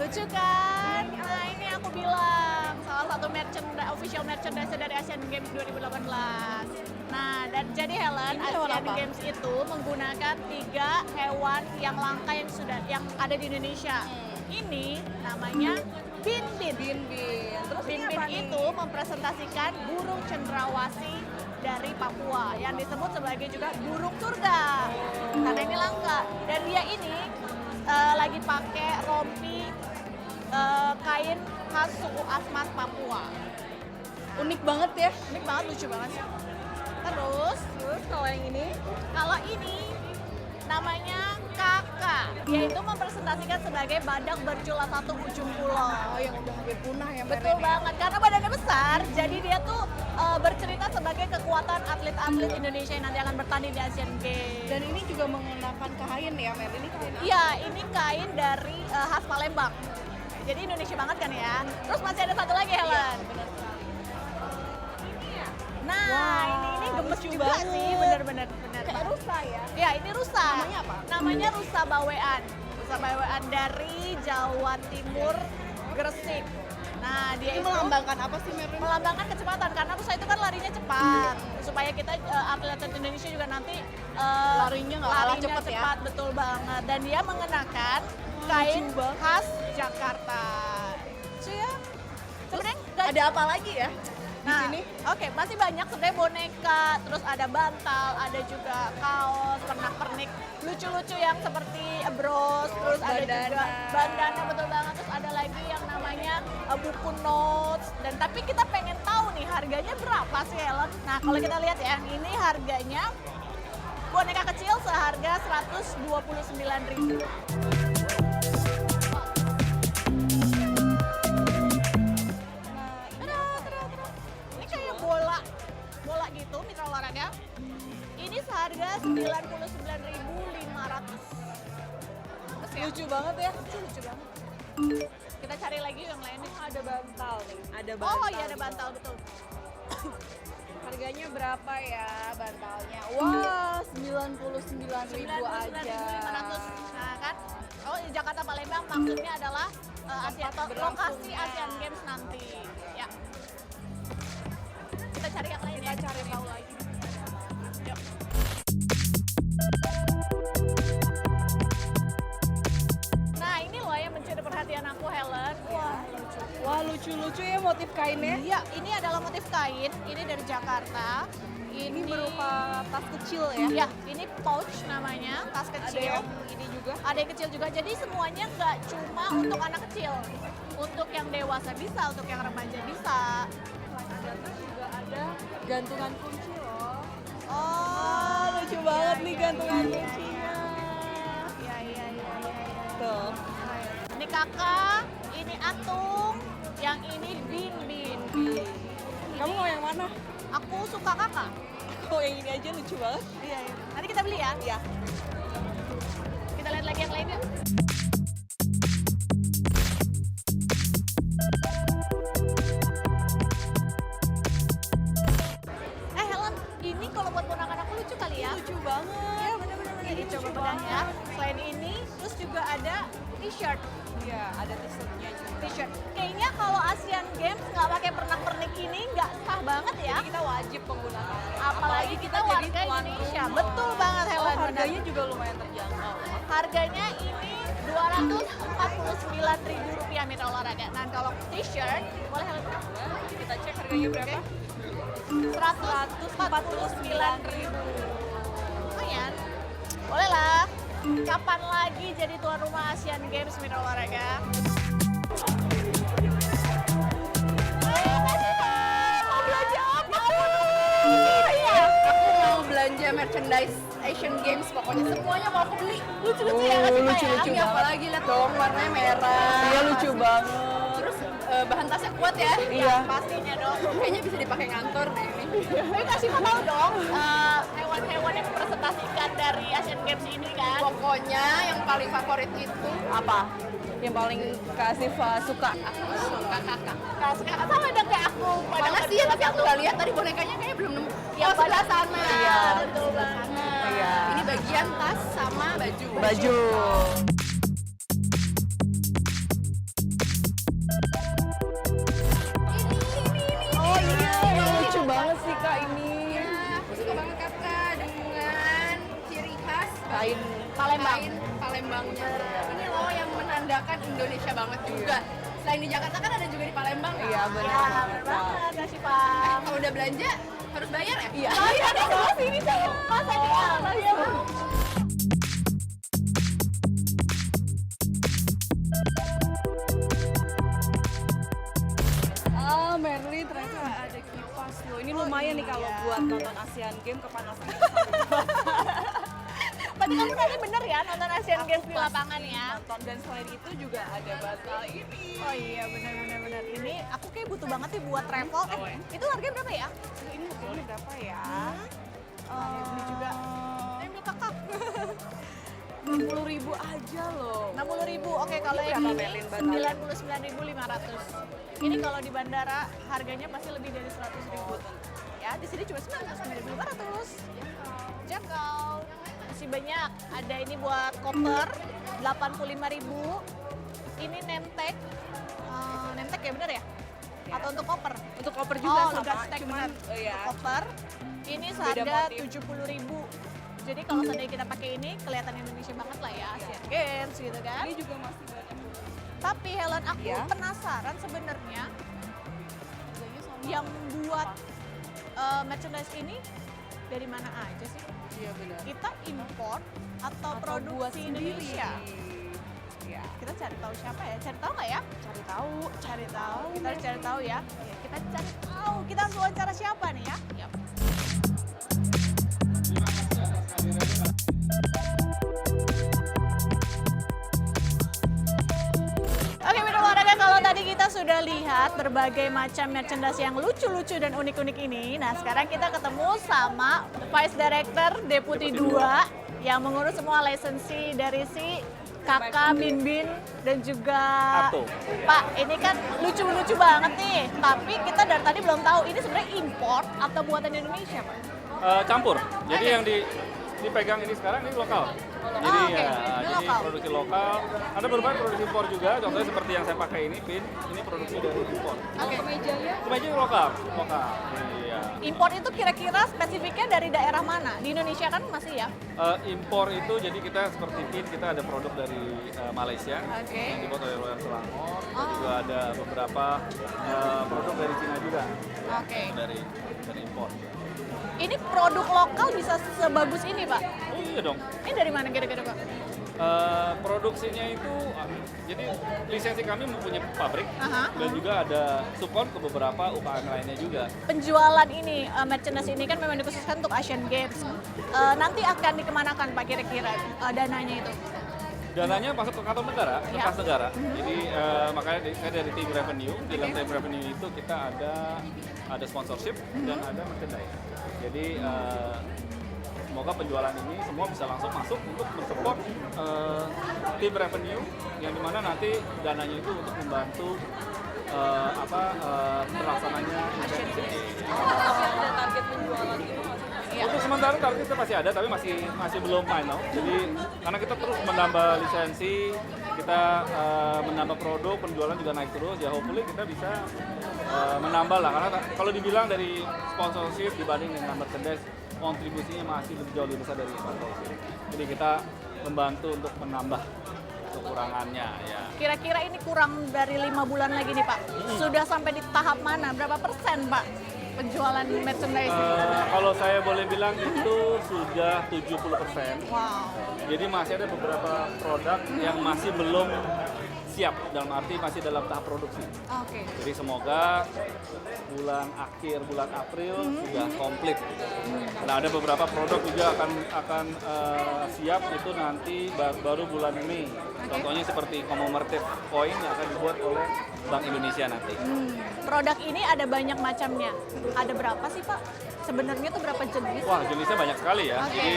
Lucu kan? Nah ini aku bilang salah satu official merchandise dari Asian Games 2018. Nah dan jadi Helen, Ini hewan Asian apa? Games itu menggunakan 3 hewan yang langka yang ada di Indonesia. Ini namanya Binbin. Bin-bin. Terus ini Binbin apa nih? itu mempresentasikan burung cendrawasih dari Papua yang disebut sebagai juga burung surga. Karena ini langka. Dan dia ini lagi pakai rompi kain khas suku Asmat Papua. Unik banget ya. Unik banget, lucu banget sih. Terus Kalau yang ini? kalau ini namanya kakak. Dia itu mempresentasikan sebagai badak bercula satu ujung pulau. Oh, yang udah hampir punah ya. Betul banget, karena badannya besar, jadi dia tuh bercerita sebagai kekuatan atlet-atlet Indonesia yang nanti akan bertanding di Asian Games. Dan ini juga menggunakan kain ya, Mer. Ini kain apa? Iya, ini kain dari khas Palembang. Jadi Indonesia banget kan ya. Terus masih ada satu lagi Helen. Benar sekali. Nah, Wah, ini gemes lucu juga banget. sih, bener-bener. Kayak rusa ya. Ya, ini rusa. Namanya apa? Namanya rusa bawean. Rusa bawean dari Jawa Timur, Gresik. Nah, dia Ini itu melambangkan apa sih, Mer? melambangkan kecepatan karena rusa itu kan larinya cepat. Supaya kita atlet-atlet Indonesia juga nanti Larinya nggak kalah cepet ya. cepat, betul banget. Dan dia mengenakan kain lucu banget. khas Jakarta. Lucu ya? Sebenarnya nggak- Ada apa lagi ya? Nah, sini? Oke, masih banyak sebenarnya boneka, terus ada bantal, ada juga kaos, pernak-pernik lucu-lucu yang seperti bros, terus ada juga Bandana. bandana, betul banget, terus ada lagi yang namanya buku notes. Dan tapi kita pengen tahu nih harganya berapa sih Helen? Nah, kalau kita lihat ya, ini harganya boneka kecil seharga 129.000. Ini kayak bola gitu mitra olahraga. Ini seharga 99.500. Terus ya? Lucu banget ya. Lucu banget. Kita cari lagi yang lainnya. Ada bantal nih. Ada Oh iya ada bantal betul. Harganya berapa ya bantalnya? Wah, 99.000 aja. 99.500. Nah kan, oh di Jakarta Palembang maksudnya adalah lokasi Asian Games nanti. Ya. Kita cari yang lain. Kita cari tahu lagi. Yuk. Nah ini loh yang mencuri perhatian aku Helen. Wah lucu. Wah, lucu-lucu ya motif kainnya. Iya, ini adalah motif kain. Ini dari Jakarta. Ini berupa tas kecil ya. Ya, ini pouch namanya, tas Ada kecil. yang ini juga. Ada yang kecil juga. Jadi semuanya nggak cuma untuk anak kecil. Untuk yang dewasa bisa, untuk yang remaja bisa. Terus juga ada gantungan kunci loh. Oh, Lucu banget nih iya, gantungan iya, kuncinya. Iya. Tuh. Ini kakak, ini Atung, yang ini Bin. Kamu mau yang mana? Aku suka kakak. Oh, yang ini aja lucu banget. Iya. Nanti kita beli ya. Iya. Kita lihat lagi yang lainnya. Helen, ini kalau buat ponakan aku lucu kali ya? Lucu banget. Iya bener-bener. Jadi coba pegang ya. Selain ini, terus juga ada t-shirt. Iya, ada t-shirtnya juga. T-shirt. Kayaknya kalau Asian Games nggak pakai pernak-pernik ini nggak sah banget ya. Jadi kita wajib menggunakan. Apalagi kita jadi warga tuan Indonesia. rumah. Betul banget Oh, Helen. harganya juga lumayan terjangkau. Harganya ini Rp249.000 mitra olahraga. Nah kalau t-shirt, boleh Helen? Kita cek harganya berapa? 149.000. Lumayan. Boleh lah. Kapan lagi jadi tuan rumah Asian Games mitra olahraga? Mau belanja apa? Iya. Aku mau belanja merchandise Asian Games, pokoknya semuanya mau aku beli. Lucu-lucu ya nggak sih, Pak, ya? Lucu-lucu apalagi lihat dong warnanya merah. Iya lucu banget. Terus bahan tasnya kuat ya. Iya. Pastinya dong. Kayaknya bisa dipakai ngantor deh ini. Tapi kasih tahu dong hewan-hewan yang dipresentasikan dari Asian Games ini kan. Pokoknya yang paling favorit itu apa? Yang paling kasih suka. Aku suka kakak. Sama dong kayak aku. Mana sih ya, tapi aku nggak lihat tadi bonekanya kayaknya belum nemu. Yang sebelah sana. Iya, betul banget. Iya. Ini bagian tas sama baju. orangnya. Ini loh yang menandakan Indonesia banget juga. Selain di Jakarta kan ada juga di Palembang. Iya Ya, benar banget, Kak Syifa. Kalau udah belanja harus bayar ya? Iya. Iya, di sebelah sini saya. Masa dia Merly ternyata ada kipas loh. Ini lumayan nih kalau buat nonton Asian Games kepanasan. Berarti kamu tadi bener ya nonton Asian Games di lapangan ya? Nonton, dan selain itu juga ada bantal ini. Oh iya, benar. Ini aku kayak butuh banget nih buat travel. Itu harganya berapa ya? Ini harganya berapa ya? Beli juga. Ambil kakak. 60.000 aja loh. 60.000. Oke, kalau Ini yang berapa, ini Melin, 99.500. Ini kalau di bandara harganya pasti lebih dari 100.000. Ya, di sini cuma 99.500. Jangkau. Masih banyak. Ada ini buat koper 85.000. Ini nemtek. Nemtek ya bener ya? Atau untuk koper? Untuk koper juga sama, gas tag cuman bener. ya. Koper. Ini Beda seharga motif. 70.000. Jadi kalau seandainya kita pakai ini kelihatan Indonesia banget lah ya, Asian Games gitu kan. Ini juga masih banyak. Tapi Helen, aku Ya. penasaran sebenarnya yang buat merchandise ini dari mana aja sih? Iya benar. Kita import atau Atau buat produksi Indonesia? Ya. Kita cari tahu siapa ya? Cari tahu nggak ya? Cari tahu. Cari tahu. Kita harus cari tahu ya. Ya, kita cari tahu. Kita harus wawancara siapa nih ya? Yap. Oke, Bidang Olahraga, kalau tadi kita sudah lihat berbagai macam merchandise yang lucu-lucu dan unik-unik ini. Nah, sekarang kita ketemu sama Vice Director Deputi 2 yang mengurus semua lisensi dari si Kakak Bin dan juga Arto. Pak, ini kan lucu-lucu banget nih. Tapi kita dari tadi belum tahu ini sebenarnya import atau buatan Indonesia, Pak? Campur. Jadi Oke. yang dipegang ini sekarang ini lokal. Jadi oke. ya, Ini jadi lokal. produksi lokal. Ada beberapa produksi impor juga. Contohnya seperti yang saya pakai ini pin. Ini produksi dari impor. Oke. Kemejanya Kemeja lokal. Iya. Import itu kira-kira spesifiknya dari daerah mana? Di Indonesia kan masih ya? Impor itu jadi kita seperti pin kita ada produk dari Malaysia Oke. yang dibuat oleh Royal Selangor. Dan Oh. juga ada beberapa produk dari Cina juga Oke. dari impor. Ini produk lokal bisa sebagus ini, Pak? Oh iya dong. Ini dari mana kira-kira, Pak? Produksinya itu jadi lisensi kami mempunyai pabrik Aha. dan juga ada support ke beberapa UKM lainnya juga. Penjualan ini, merchandise ini kan memang dikhususkan untuk Asian Games. Nanti akan dikemanakan, Pak, kira-kira dananya itu? Dananya masuk ke kantong negara, ke Ya. kas negara. Jadi makanya saya dari tim revenue. Di dalam tim revenue itu kita ada sponsorship dan ada merchandise. Jadi semoga penjualan ini semua bisa langsung masuk untuk mensupport tim revenue yang dimana nanti dananya itu untuk membantu terlaksananya event ini. tapi ada target penjualan gitu nggak sih? Untuk sementara target kita masih ada, tapi masih belum final. Jadi karena kita terus menambah lisensi, kita menambah produk, penjualan juga naik terus. Ya hopefully kita bisa menambah lah. Karena kalau dibilang dari sponsorship dibanding dengan merchandise, kontribusinya masih jauh lebih besar dari sponsorship. Jadi kita membantu untuk menambah kekurangannya ya. Kira-kira ini kurang dari 5 bulan lagi nih, Pak. Sudah sampai di tahap mana? Berapa persen, Pak, penjualan merchandise ini? Kalau saya boleh bilang itu sudah 70%. Wow. Jadi masih ada beberapa produk yang masih belum siap, dalam arti masih dalam tahap produksi. Oke. Jadi semoga akhir bulan April sudah komplit. Nah, ada beberapa produk juga akan siap itu nanti baru bulan Mei. Contohnya seperti commemorative coin yang akan dibuat oleh Bank Indonesia nanti. Produk ini ada banyak macamnya. Ada berapa sih, Pak? Sebenarnya tuh berapa jenis? Wah, jenisnya banyak sekali ya. Oke. Jadi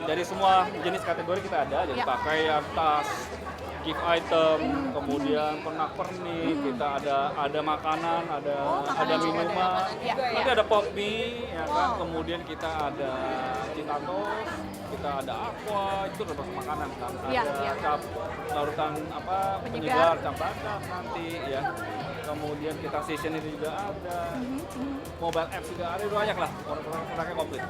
dari semua jenis kategori kita ada, jadi Ya. pakaian, tas, gift item, kemudian pernak-pernik, kita ada makanan, ada makanan juga ada, minuman, makanan. Ya, nanti ya. ada pop mie, ya kan? Wow. Kemudian kita ada Citatos, kita ada aqua, itu termasuk makanan kan. Ya, Ada ya. cap larutan Penyegar. penyegar, cap basah nanti ya. kemudian kita session ini juga ada, mobile apps juga ada, banyak lah, produknya komplit.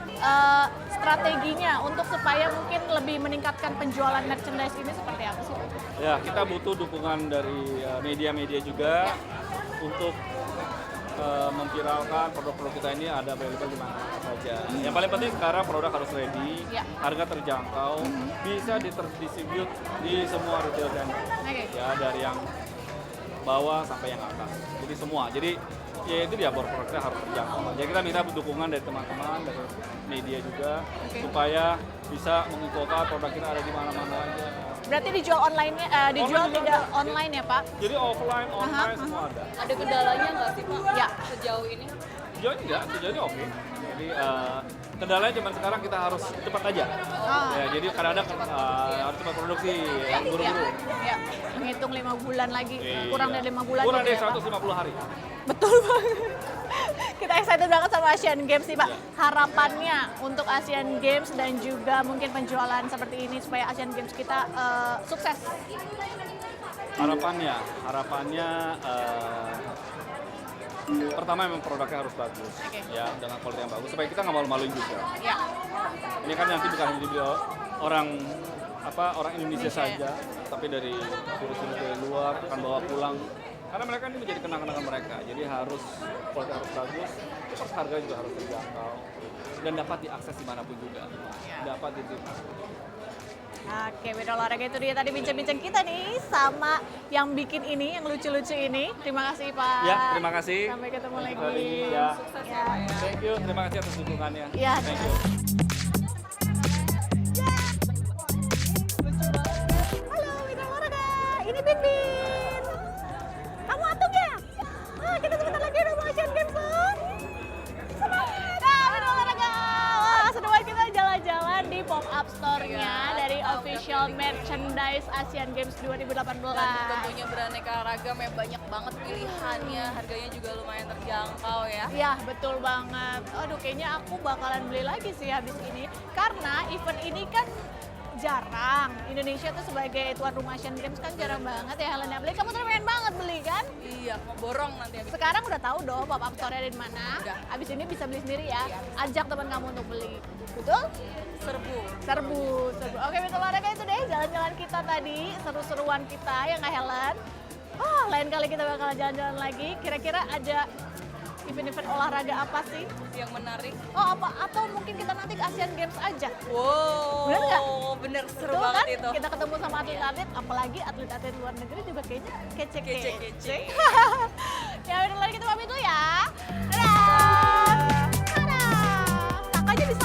Strateginya untuk supaya mungkin lebih meningkatkan penjualan merchandise ini seperti apa sih? Ya, kita butuh dukungan dari media-media juga untuk memviralkan produk-produk kita ini ada available di mana saja. Yang paling penting sekarang produk harus ready, Ya. harga terjangkau, bisa didistribute di semua retail channel. Oke. Ya, dari yang bawah sampai yang atas. Jadi semua. Jadi ya itu dia produknya harus terjangkau. Jadi kita minta dukungan dari teman-teman, dari media juga, Oke. supaya bisa menginfokan produk kita ada di mana-mana aja. Berarti dijual online-nya, dijual Online tidak juga. online ya Pak? Jadi offline, online semua ada. Ada kendalanya nggak sih Pak? Ya. Sejauh ini? Sejauh ini oke. Jadi kendalanya cuma sekarang kita harus cepat aja. Ya, jadi kadang-kadang harus cepat produksi, yang buru-buru. Ya. Menghitung 5 bulan lagi, Iya. kurang dari 5 bulan Kurang gitu dari ya, Pak? 150 hari. Betul banget. Kita excited banget sama Asian Games nih Pak. Ya. Harapannya untuk Asian Games dan juga mungkin penjualan seperti ini supaya Asian Games kita sukses. Harapannya pertama memang produknya harus bagus, Oke. ya, dengan kualitas yang bagus supaya kita nggak malu-maluin juga. Ya. Ini kan nanti bukan hanya dibeli orang Indonesia saja, tapi dari turis-turis dari luar akan bawa pulang. Karena mereka ini menjadi kenang-kenangan mereka. Jadi harus kualitas harus bagus, terus harga juga harus terjangkau dan dapat diakses dimanapun juga. Dapat diterima. Oke, beda olahraga itu dia tadi bincang-bincang kita nih sama yang bikin ini, yang lucu-lucu ini. Terima kasih Pak. Ya, terima kasih. Sampai ketemu Untuk lagi. hari ini, ya. Sukses Ya. ya Pak ya. Thank you, terima kasih atas dukungannya. Ya. Thank you. Halo, beda olahraga. Ini Bin Bin. Kamu atung ya? Kita sebentar lagi udah mau Asian Games loh. Semangat. Beda olahraga. Wah, seru banget kita jalan-jalan di pop-up store-nya dari official merchandise Asian Games 2018. Dan tentunya beraneka ragam ya, banyak banget pilihannya, harganya juga lumayan terjangkau ya. Ya, betul banget. Aduh, kayaknya aku bakalan beli lagi sih habis ini. Karena event ini kan jarang. Indonesia tuh sebagai tuan rumah Asian Games kan jarang banget ya Helen ya beli. Kamu tuh pengen banget beli kan? Iya, mau borong nanti habis. Sekarang udah tahu dong pop-up store-nya ada di mana. Udah. Abis ini bisa beli sendiri ya. Ajak teman kamu untuk beli. Betul? Serbu. Serbu. Oke, betul olahraga itu deh jalan-jalan kita tadi, seru-seruan kita ya nggak Helen? Lain kali kita bakal jalan-jalan lagi. Kira-kira ada event-event olahraga apa sih? Yang menarik. Apa atau mungkin kita nanti ke Asian Games aja. Wow, Bener nggak? bener seru Betul banget kan? itu. Kita ketemu sama atlet-atlet, apalagi atlet-atlet luar negeri juga kayaknya kece-kece. Kece-kece. Ya udah lagi kita pamit dulu ya. Dadah. Dadah. Kakaknya bisa